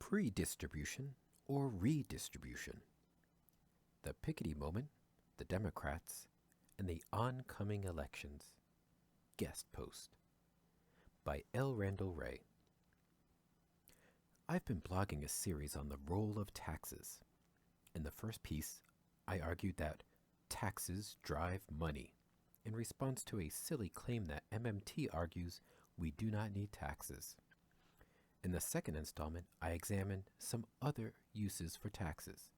Pre-distribution or redistribution. The Piketty moment, the Democrats, and the oncoming elections. Guest post by Randall Wray. I've been blogging a series on the role of taxes. In the first piece, I argued that taxes drive money in response to a silly claim that MMT argues we do not need taxes. In the second installment, I examined some other uses for taxes,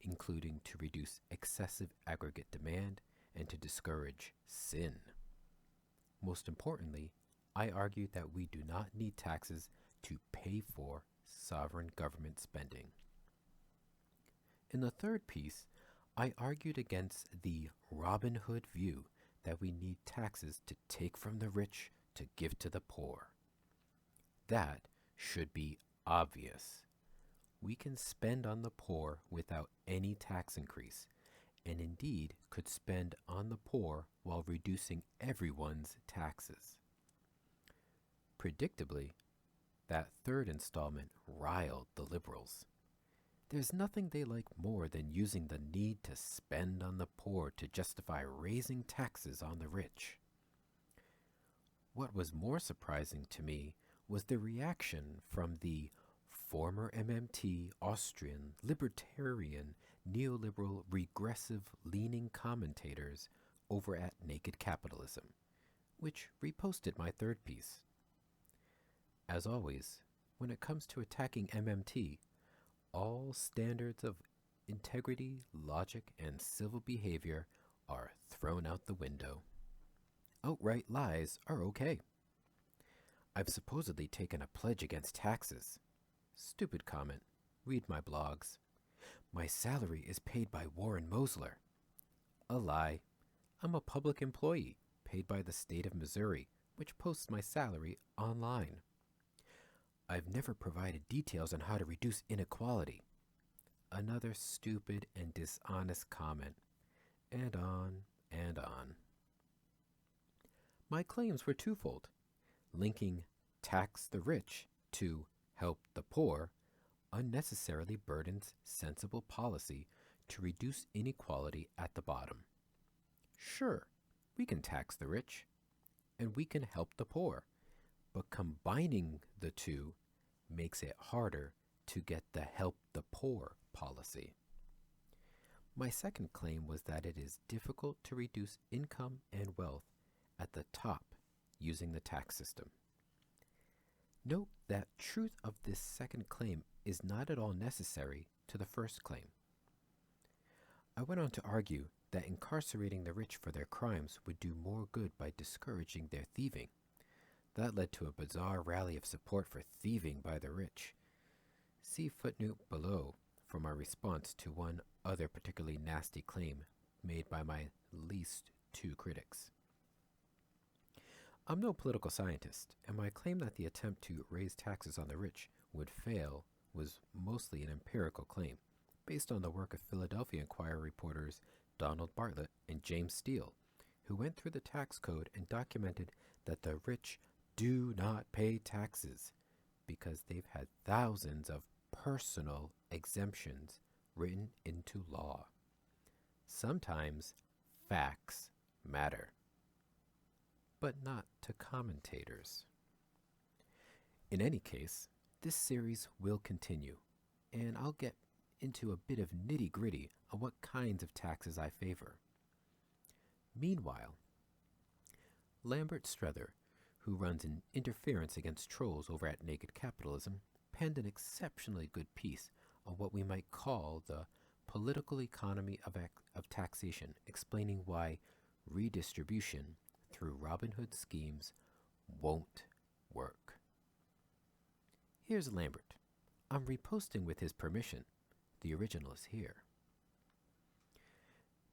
including to reduce excessive aggregate demand and to discourage sin. Most importantly, I argued that we do not need taxes to pay for sovereign government spending. In the third piece, I argued against the Robin Hood view that we need taxes to take from the rich to give to the poor. That should be obvious. We can spend on the poor without any tax increase, and indeed could spend on the poor while reducing everyone's taxes. Predictably, that third installment riled the liberals. There's nothing they like more than using the need to spend on the poor to justify raising taxes on the rich. What was more surprising to me was the reaction from the former MMT Austrian libertarian neoliberal regressive leaning commentators over at Naked Capitalism, which reposted my third piece. As always, when it comes to attacking MMT, all standards of integrity, logic, and civil behavior are thrown out the window. Outright lies are okay. I've supposedly taken a pledge against taxes. Stupid comment. Read my blogs. My salary is paid by Warren Mosler. A lie. I'm a public employee paid by the state of Missouri, which posts my salary online. I've never provided details on how to reduce inequality. Another stupid and dishonest comment. And on and on. My claims were twofold. Linking tax the rich to help the poor unnecessarily burdens sensible policy to reduce inequality at the bottom. Sure, we can tax the rich, and we can help the poor, but combining the two makes it harder to get the help the poor policy. My second claim was that it is difficult to reduce income and wealth at the top using the tax system. Note that truth of this second claim is not at all necessary to the first claim. I went on to argue that incarcerating the rich for their crimes would do more good by discouraging their thieving. That led to a bizarre rally of support for thieving by the rich. See footnote below for my response to one other particularly nasty claim made by my least two critics. I'm no political scientist, and my claim that the attempt to raise taxes on the rich would fail was mostly an empirical claim, based on the work of Philadelphia Inquirer reporters Donald Bartlett and James Steele, who went through the tax code and documented that the rich do not pay taxes because they've had thousands of personal exemptions written into law. Sometimes facts matter, but not to commentators. In any case, this series will continue, and I'll get into a bit of nitty-gritty on what kinds of taxes I favor. Meanwhile, Lambert Strother, who runs an interference against trolls over at Naked Capitalism, penned an exceptionally good piece on what we might call the political economy of taxation, explaining why redistribution through Robin Hood schemes won't work. Here's Lambert. I'm reposting with his permission. The original is here.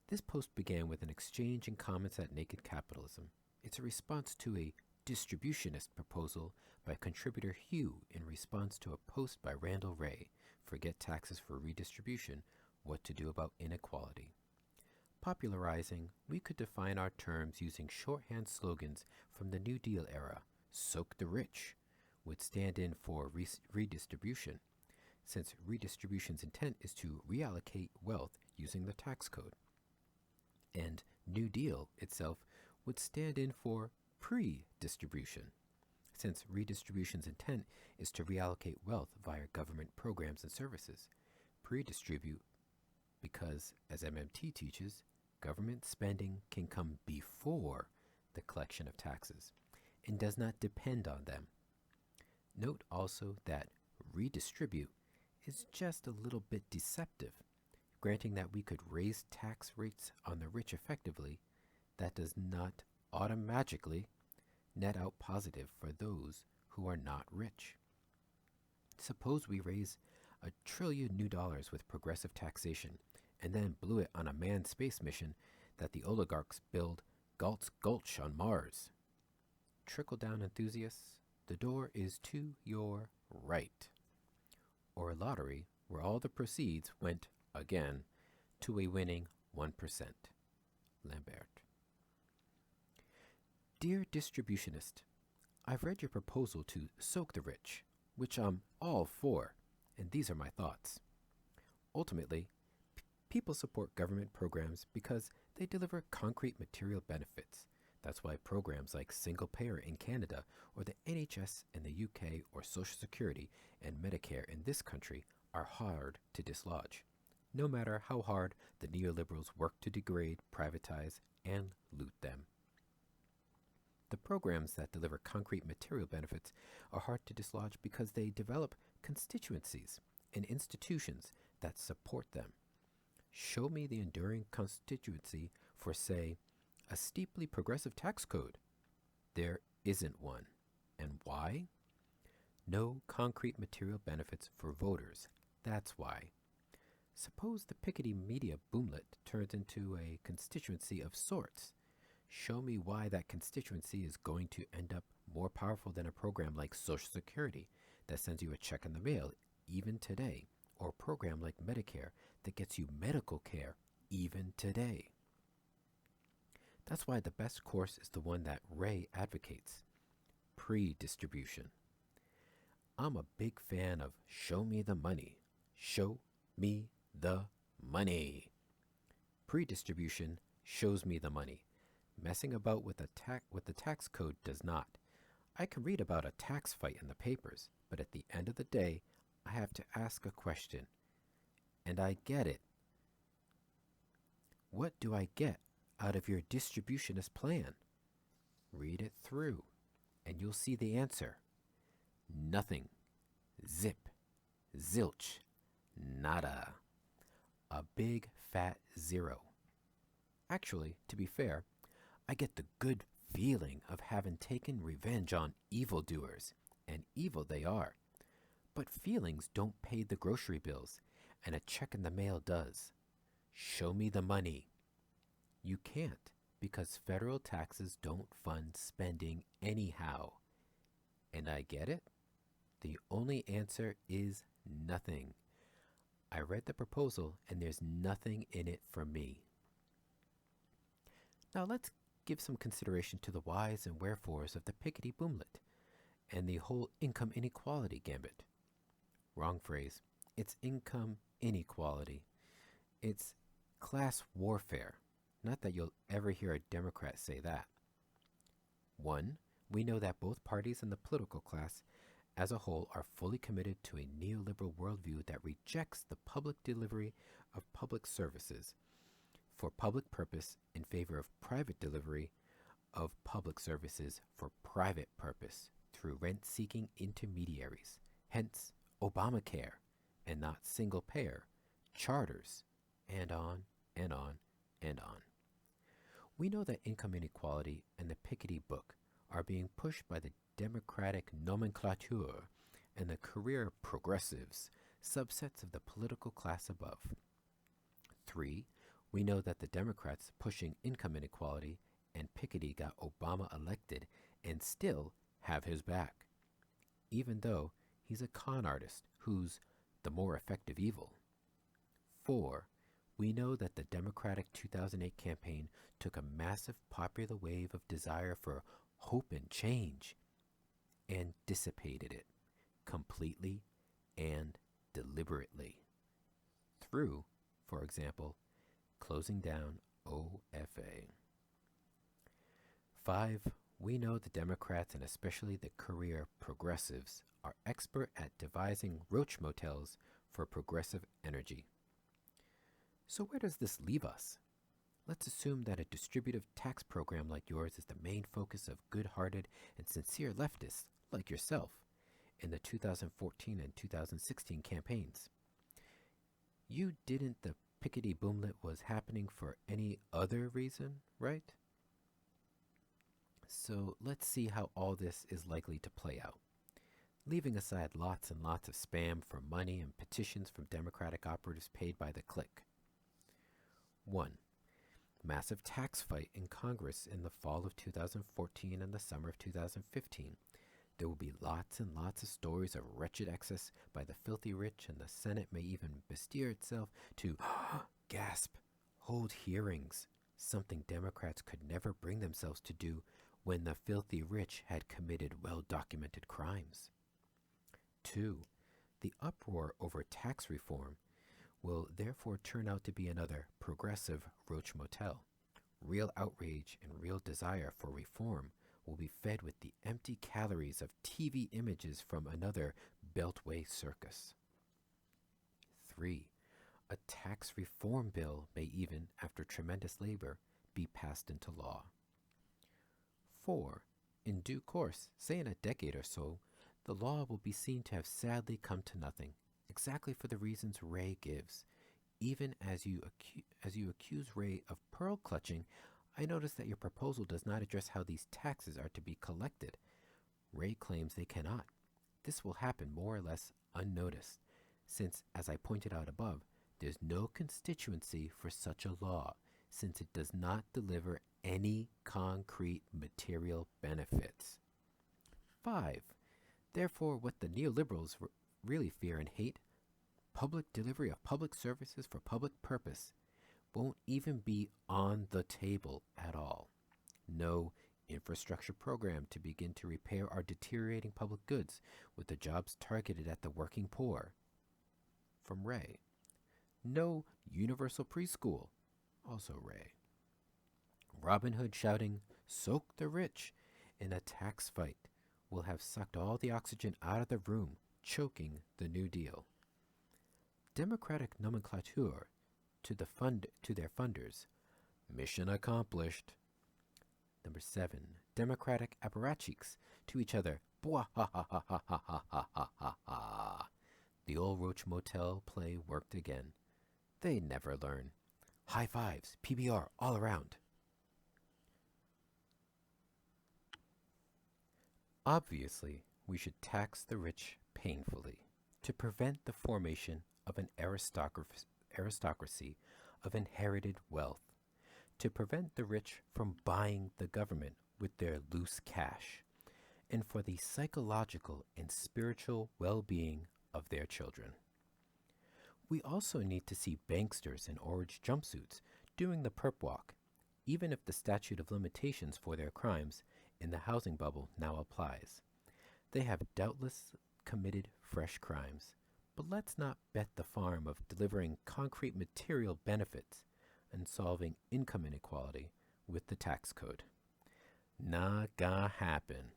This post began with an exchange in comments at Naked Capitalism. It's a response to a distributionist proposal by contributor Hugh in response to a post by Randall Wray, Forget Taxes for Redistribution, What to Do About Inequality. Popularizing, we could define our terms using shorthand slogans from the New Deal era. Soak the rich would stand in for redistribution. since redistribution's intent is to reallocate wealth using the tax code. And New Deal itself would stand in for pre-distribution, since redistribution's intent is to reallocate wealth via government programs and services. Pre-distribute because, as MMT teaches, government spending can come before the collection of taxes and does not depend on them. Note also that redistribute is just a little bit deceptive. Granting that we could raise tax rates on the rich effectively, that does not automatically net out positive for those who are not rich. Suppose we raise $1 trillion new dollars with progressive taxation and then blew it on a manned space mission that the oligarchs build Galt's Gulch on Mars. Trickle-down enthusiasts, the door is to your right. Or a lottery where all the proceeds went, again, to a winning 1%. Lambert. Dear distributionist, I've read your proposal to soak the rich, which I'm all for, and these are my thoughts. Ultimately, people support government programs because they deliver concrete material benefits. That's why programs like single payer in Canada or the NHS in the UK or Social Security and Medicare in this country are hard to dislodge, no matter how hard the neoliberals work to degrade, privatize, and loot them. The programs that deliver concrete material benefits are hard to dislodge because they develop constituencies and institutions that support them. Show me the enduring constituency for, say, a steeply progressive tax code. There isn't one. And why? No concrete material benefits for voters. That's why. Suppose the Piketty media boomlet turns into a constituency of sorts. Show me why that constituency is going to end up more powerful than a program like Social Security that sends you a check in the mail even today, or a program like Medicare that gets you medical care even today. That's why the best course is the one that Wray advocates, pre-distribution. I'm a big fan of show me the money. Show me the money. Pre-distribution shows me the money. Messing about with the tax code does not. I can read about a tax fight in the papers, but at the end of the day, I have to ask a question. And I get it. What do I get out of your distributionist plan? Read it through, and you'll see the answer. Nothing. Zip. Zilch. Nada. A big fat zero. Actually, to be fair, I get the good feeling of having taken revenge on evildoers, and evil they are. But feelings don't pay the grocery bills, and a check in the mail does. Show me the money. You can't, because federal taxes don't fund spending anyhow. And I get it. The only answer is nothing. I read the proposal, and there's nothing in it for me. Now let's give some consideration to the whys and wherefores of the Piketty boomlet and the whole income inequality gambit. Wrong phrase. It's income inequality. It's class warfare. Not that you'll ever hear a Democrat say that. 1. We know that both parties and the political class as a whole are fully committed to a neoliberal worldview that rejects the public delivery of public services for public purpose in favor of private delivery of public services for private purpose through rent-seeking intermediaries, hence Obamacare, and not single-payer, charters, and on and on and on. We know that income inequality and the Piketty book are being pushed by the Democratic nomenclature and the career progressives, subsets of the political class above. 3. We know that the Democrats pushing income inequality and Piketty got Obama elected and still have his back, even though he's a con artist who's the more effective evil. 4. We know that the Democratic 2008 campaign took a massive popular wave of desire for hope and change and dissipated it completely and deliberately through, for example, closing down OFA. 5. We know the Democrats, and especially the career progressives, are expert at devising roach motels for progressive energy. So where does this leave us? Let's assume that a distributive tax program like yours is the main focus of good-hearted and sincere leftists like yourself in the 2014 and 2016 campaigns. You didn't the Piketty boomlet was happening for any other reason, right? So let's see how all this is likely to play out. Leaving aside lots and lots of spam for money and petitions from Democratic operatives paid by the click. 1. Massive tax fight in Congress in the fall of 2014 and the summer of 2015. There will be lots and lots of stories of wretched excess by the filthy rich, and the Senate may even bestir itself to, gasp, hold hearings, something Democrats could never bring themselves to do when the filthy rich had committed well-documented crimes. 2. The uproar over tax reform will therefore turn out to be another progressive roach motel. Real outrage and real desire for reform will be fed with the empty calories of TV images from another Beltway circus. 3. A tax reform bill may even, after tremendous labor, be passed into law. 4. In due course, say in a decade or so, the law will be seen to have sadly come to nothing, exactly for the reasons Wray gives. Even as you accuse Wray of pearl clutching, I notice that your proposal does not address how these taxes are to be collected. Wray claims they cannot. This will happen more or less unnoticed, since, as I pointed out above, there's no constituency for such a law, since it does not deliver any concrete material benefits. 5. Therefore, what the neoliberals really fear and hate, public delivery of public services for public purpose, won't even be on the table at all. No infrastructure program to begin to repair our deteriorating public goods with the jobs targeted at the working poor. From Wray. No universal preschool. Also Wray. Robin Hood shouting, "Soak the rich," in a tax fight will have sucked all the oxygen out of the room, choking the New Deal. Democratic nomenclature to their funders. Mission accomplished. 7. Democratic apparatchiks to each other. Bwah ha ha ha ha ha ha ha ha ha. The old Roach Motel play worked again. They never learn. High fives, PBR all around. Obviously, we should tax the rich painfully to prevent the formation of an aristocracy of inherited wealth, to prevent the rich from buying the government with their loose cash, and for the psychological and spiritual well-being of their children. We also need to see banksters in orange jumpsuits doing the perp walk, even if the statute of limitations for their crimes in the housing bubble now applies. They have doubtless committed fresh crimes, but let's not bet the farm of delivering concrete material benefits and solving income inequality with the tax code. Not gonna happen.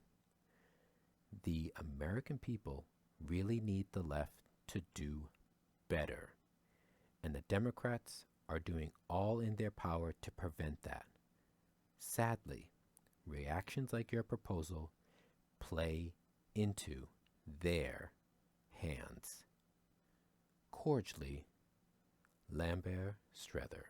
The American people really need the left to do better, and the Democrats are doing all in their power to prevent that. Sadly, reactions like your proposal play into their hands. Cordially, Lambert Strether.